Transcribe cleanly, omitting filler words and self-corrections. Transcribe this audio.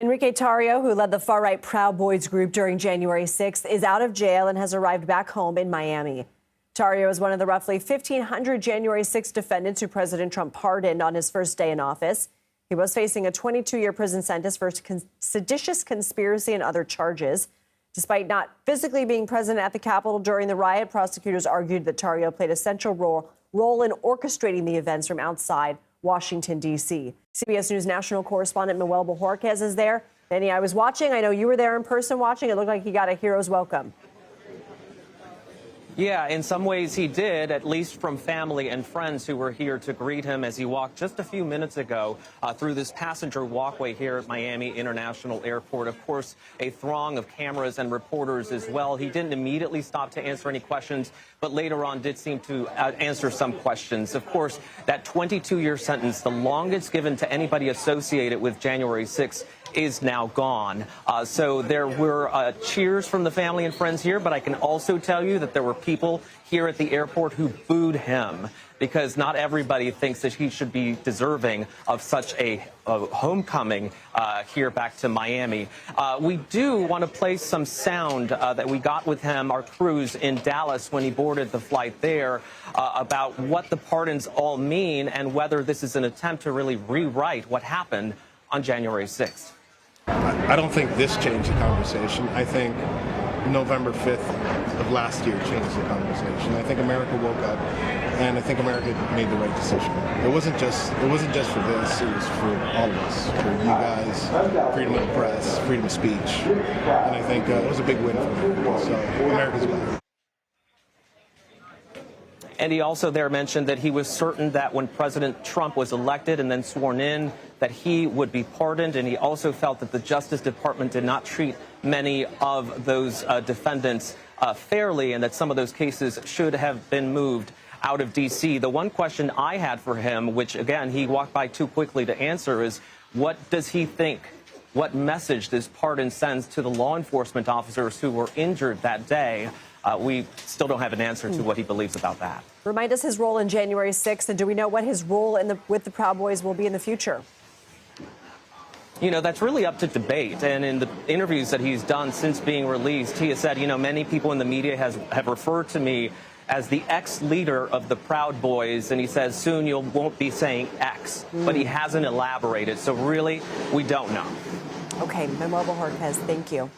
Enrique Tarrio, who led the far-right Proud Boys group during January 6th, is out of jail and has arrived back home in Miami. Tarrio is one of the roughly 1,500 January 6 defendants who President Trump pardoned on his first day in office. He was facing a 22-year prison sentence for seditious conspiracy and other charges. Despite not physically being present at the Capitol during the riot, prosecutors argued that Tarrio played a central role in orchestrating the events from outside Washington, D.C. CBS News national correspondent Manuel Bojorquez is there. Benny, I was watching. I know you were there in person watching. It looked like he got a hero's welcome. Yeah, in some ways he did, at least from family and friends who were here to greet him as he walked just a few minutes ago through this passenger walkway here at Miami International Airport. Of course, a throng of cameras and reporters as well. He didn't immediately stop to answer any questions, but later on did seem to answer some questions. Of course, that 22-year sentence, the longest given to anybody associated with January 6th, is now gone. So there were cheers from the family and friends here, but I can also tell you that there were people here at the airport who booed him because not everybody thinks that he should be deserving of such a homecoming here back to Miami. We do want to play some sound that we got with him, our crews in Dallas when he boarded the flight there, about what the pardons all mean and whether this is an attempt to really rewrite what happened on January 6th. I don't think this changed the conversation. I think November 5th of last year changed the conversation. I think America woke up, and I think America made the right decision. It wasn't just for this. It was for all of us, for you guys, freedom of the press, freedom of speech, and I think it was a big win for America. So America's back. And he also there mentioned that he was certain that when President Trump was elected and then sworn in, that he would be pardoned. And he also felt that the Justice Department did not treat many of those defendants fairly, and that some of those cases should have been moved out of D.C. The one question I had for him, which, again, he walked by too quickly to answer, is what does he think? What message this pardon sends to the law enforcement officers who were injured that day? We still don't have an answer to what he believes about that. Remind us his role in January 6th, and do we know what his role with the Proud Boys will be in the future? You know, that's really up to debate. And in the interviews that he's done since being released, he has said, you know, many people in the media have referred to me as the ex-leader of the Proud Boys. And he says soon you won't be saying X, but he hasn't elaborated. So really, we don't know. Okay, Manuel Bojorquez, thank you.